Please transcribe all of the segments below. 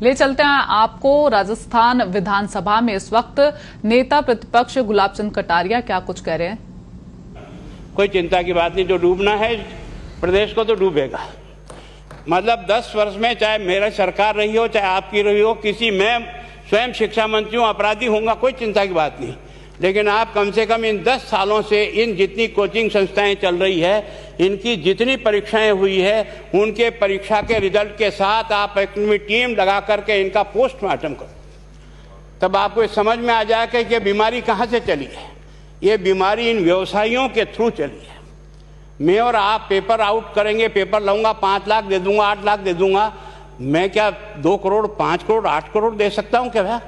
ले चलते हैं आपको राजस्थान विधानसभा में इस वक्त नेता प्रतिपक्ष गुलाब चंद कटारिया क्या कुछ कह रहे हैं। कोई चिंता की बात नहीं, जो डूबना है प्रदेश को तो डूबेगा। मतलब 10 वर्ष में चाहे मेरी सरकार रही हो चाहे आपकी रही हो, किसी मैं स्वयं शिक्षा मंत्री हूँ, अपराधी होऊंगा, कोई चिंता की बात नहीं। लेकिन आप कम से कम इन 10 सालों से इन जितनी कोचिंग संस्थाएं चल रही है, इनकी जितनी परीक्षाएं हुई है, उनके परीक्षा के रिजल्ट के साथ आप अपनी टीम लगा करके इनका पोस्टमार्टम करो, तब आपको समझ में आ जाएगा कि बीमारी कहाँ से चली है। ये बीमारी इन व्यवसायियों के थ्रू चली है। मैं और आप पेपर आउट करेंगे, पेपर लाऊंगा, 5 लाख दे दूंगा, 8 लाख दे दूंगा, मैं क्या 2 करोड़ 5 करोड़ 8 करोड़ दे सकता हूं क्या?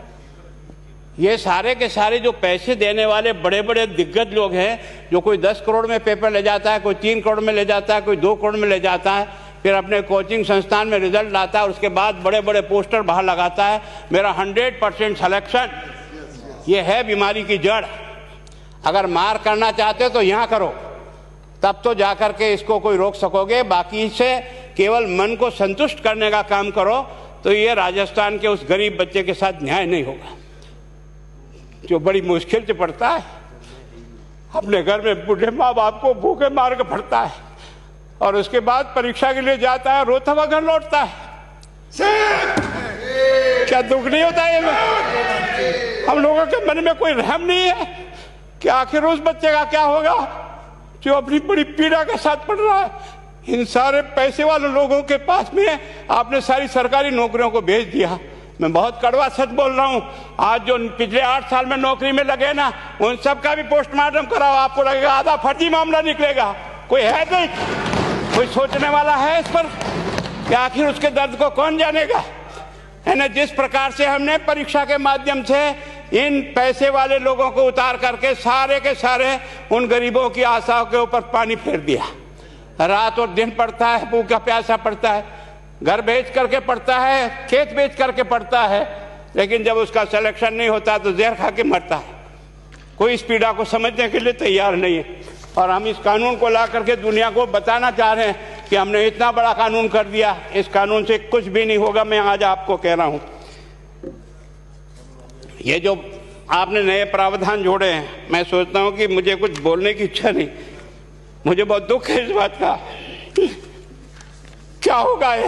ये सारे के सारे जो पैसे देने वाले बड़े बड़े दिग्गज लोग हैं, जो कोई 10 करोड़ में पेपर ले जाता है, कोई 3 करोड़ में ले जाता है, कोई 2 करोड़ में ले जाता है, फिर अपने कोचिंग संस्थान में रिजल्ट लाता है, उसके बाद बड़े बड़े पोस्टर बाहर लगाता है, मेरा 100% सिलेक्शन। ये है बीमारी की जड़। अगर मार करना चाहते हो तो यहाँ करो, तब तो जाकर के इसको कोई रोक सकोगे। बाकी से केवल मन को संतुष्ट करने का काम करो तो ये राजस्थान के उस गरीब बच्चे के साथ न्याय नहीं होगा, जो बड़ी मुश्किल से पढ़ता है, अपने घर में बूढ़े माँ बाप को भूखे मार के पढ़ता है और उसके बाद परीक्षा के लिए जाता है, रोता हुआ घर लौटता है। क्या दुख नहीं होता है? हम लोगों के मन में कोई रहम नहीं है कि आखिर उस बच्चे का क्या होगा जो अपनी बड़ी पीड़ा के साथ पढ़ रहा है। इन सारे पैसे वाले लोगों के पास में आपने सारी सरकारी नौकरियों को भेज दिया। मैं बहुत कड़वा सच बोल रहा हूं। आज जो पिछले 8 साल में नौकरी में लगे ना, उन सब का भी पोस्टमार्टम कराओ, आपको लगेगा आधा फर्जी मामला निकलेगा। कोई है नहीं, कोई सोचने वाला है इस पर कि आखिर उसके दर्द को कौन जानेगा? है ना, जिस प्रकार से हमने परीक्षा के माध्यम से इन पैसे वाले लोगों को उतार करके सारे के सारे उन गरीबों की आशाओं के ऊपर पानी फेर दिया। रात और दिन पड़ता है, भूखा प्यासा पड़ता है, घर बेच करके पढ़ता है, खेत बेच करके पढ़ता है, लेकिन जब उसका सिलेक्शन नहीं होता तो जहर खा के मरता है। कोई इस पीड़ा को समझने के लिए तैयार नहीं है। और हम इस कानून को ला करके दुनिया को बताना चाह रहे हैं कि हमने इतना बड़ा कानून कर दिया, इस कानून से कुछ भी नहीं होगा। मैं आज आपको कह रहा हूं, ये जो आपने नए प्रावधान जोड़े हैं, मैं सोचता हूं कि मुझे कुछ बोलने की इच्छा नहीं, मुझे बहुत दुख है इस बात का। क्या होगा ये?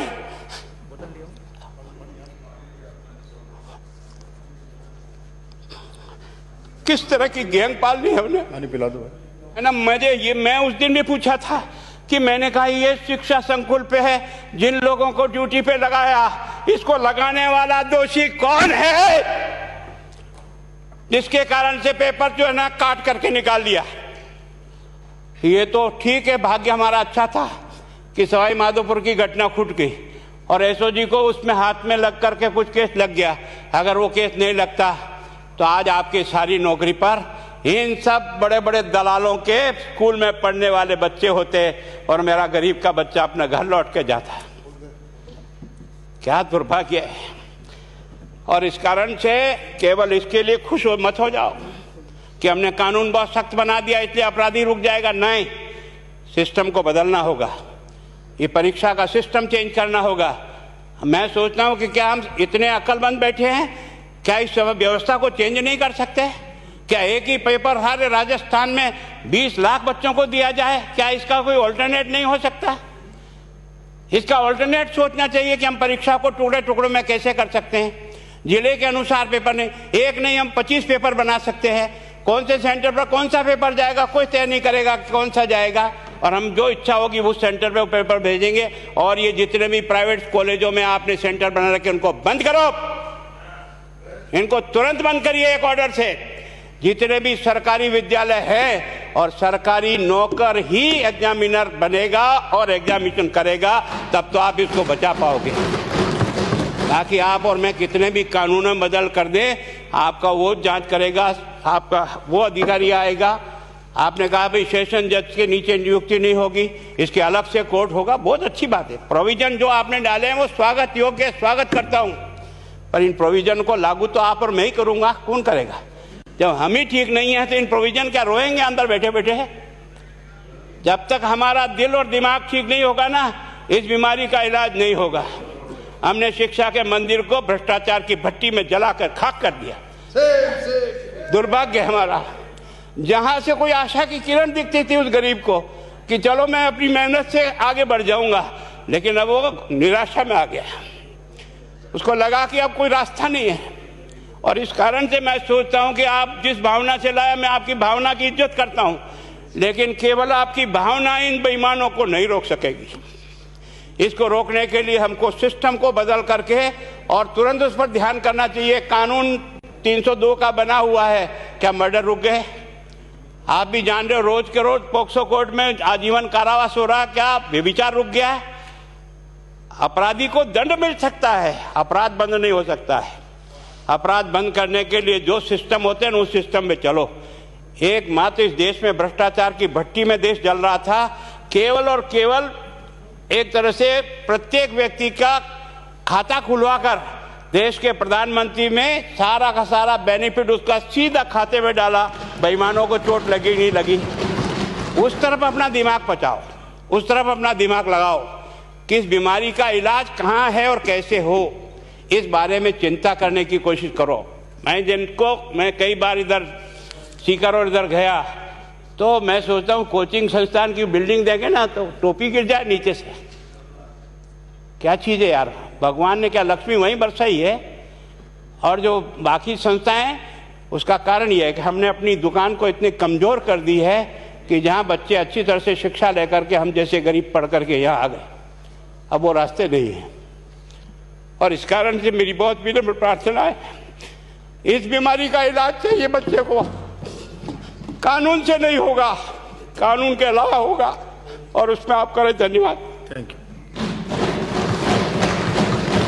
किस तरह की गैंग पालनी है हमने? पानी पिला दो, है ना। मैं उस दिन भी पूछा था कि मैंने कहा ये शिक्षा संकुल पे है, जिन लोगों को ड्यूटी पे लगाया, इसको लगाने वाला दोषी कौन है, जिसके कारण से पेपर जो है ना काट करके निकाल दिया। ये तो ठीक है, भाग्य हमारा अच्छा था कि सवाई माधोपुर की घटना छूट गई और एसओजी को उसमें हाथ में लग करके कुछ केस लग गया। अगर वो केस नहीं लगता तो आज आपकी सारी नौकरी पर इन सब बड़े बड़े दलालों के स्कूल में पढ़ने वाले बच्चे होते और मेरा गरीब का बच्चा अपना घर लौट के जाता। क्या दुर्भाग्य है। और इस कारण से केवल इसके लिए खुश मत हो जाओ कि हमने कानून बहुत सख्त बना दिया इसलिए अपराधी रुक जाएगा। नहीं, सिस्टम को बदलना होगा, ये परीक्षा का सिस्टम चेंज करना होगा। मैं सोचता हूं कि क्या हम इतने अक्लमंद बैठे हैं, क्या इस व्यवस्था को चेंज नहीं कर सकते? क्या एक ही पेपर हर राजस्थान में 20 लाख बच्चों को दिया जाए? क्या इसका कोई ऑल्टरनेट नहीं हो सकता? इसका ऑल्टरनेट सोचना चाहिए कि हम परीक्षा को टुकड़े टुकड़ों में कैसे कर सकते हैं। जिले के अनुसार पेपर नहीं, एक नहीं हम 25 पेपर बना सकते हैं। कौन से सेंटर पर कौन सा पेपर जाएगा कोई तय नहीं करेगा कौन सा जाएगा, और हम जो इच्छा होगी उस सेंटर पे वो पेपर भेजेंगे। और ये जितने भी प्राइवेट कॉलेजों में आपने सेंटर बना रखे उनको बंद करो, इनको तुरंत बंद करिए एक ऑर्डर से। जितने भी सरकारी विद्यालय है और सरकारी नौकर ही एग्जामिनर बनेगा और एग्जामिनेशन करेगा, तब तो आप इसको बचा पाओगे। ताकि आप और मैं कितने भी कानून बदल कर दें, आपका वो जांच करेगा, आपका वो अधिकारी आएगा। आपने कहा भाई सेशन जज के नीचे नियुक्ति नहीं होगी, इसके अलग से कोर्ट होगा, बहुत अच्छी बात है। प्रोविजन जो आपने डाले हैं वो स्वागत योग्य, स्वागत करता हूं, पर इन प्रोविजन को लागू तो आप और मैं ही करूंगा, कौन करेगा? जब हम ही ठीक नहीं है तो इन प्रोविजन क्या रोएंगे अंदर बैठे बैठे? जब तक हमारा दिल और दिमाग ठीक नहीं होगा ना, इस बीमारी का इलाज नहीं होगा। हमने शिक्षा के मंदिर को भ्रष्टाचार की भट्टी में जलाकर खाक कर दिया। दुर्भाग्य हमारा, जहां से कोई आशा की किरण दिखती थी उस गरीब को कि चलो मैं अपनी मेहनत से आगे बढ़ जाऊंगा, लेकिन अब वो निराशा में आ गया। उसको लगा कि अब कोई रास्ता नहीं है। और इस कारण से मैं सोचता हूं कि आप जिस भावना से लाया, मैं आपकी भावना की इज्जत करता हूं, लेकिन केवल आपकी भावना इन बेईमानों को नहीं रोक सकेगी। इसको रोकने के लिए हमको सिस्टम को बदल करके और तुरंत उस पर ध्यान करना चाहिए। कानून 302 का बना हुआ है, क्या मर्डर रुक गए? आप भी जान रहे हो, रोज के रोज पोक्सो कोर्ट में आजीवन कारावास हो रहा, क्या व्यभिचार रुक गया है? अपराधी को दंड मिल सकता है, अपराध बंद नहीं हो सकता है। अपराध बंद करने के लिए जो सिस्टम होते हैं उस सिस्टम में चलो। एकमात्र इस देश में भ्रष्टाचार की भट्टी में देश जल रहा था, केवल और केवल एक तरह से प्रत्येक व्यक्ति का खाता खुलवाकर देश के प्रधानमंत्री में सारा का सारा बेनिफिट उसका सीधा खाते में डाला। बेईमानों को चोट लगी नहीं लगी, उस तरफ अपना दिमाग बचाओ, उस तरफ अपना दिमाग लगाओ। किस बीमारी का इलाज कहाँ है और कैसे हो, इस बारे में चिंता करने की कोशिश करो। मैं कई बार इधर सीकर और इधर गया तो मैं सोचता हूँ कोचिंग संस्थान की बिल्डिंग देंगे ना तो टोपी गिर जाए नीचे से। क्या चीज़ है यार, भगवान ने क्या लक्ष्मी वहीं बरसाई है। और जो बाकी संस्थाएं, उसका कारण यह है कि हमने अपनी दुकान को इतनी कमज़ोर कर दी है कि जहाँ बच्चे अच्छी तरह से शिक्षा लेकर के हम जैसे गरीब पढ़ करके यहाँ आ गए, अब वो रास्ते नहीं हैं। और इस कारण से मेरी बहुत विनम्र प्रार्थना है, इस बीमारी का इलाज चाहिए बच्चे को, कानून से नहीं होगा, कानून के अलावा होगा, और उसमें आप करें। धन्यवाद। Thank you.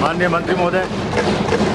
माननीय मंत्री महोदय।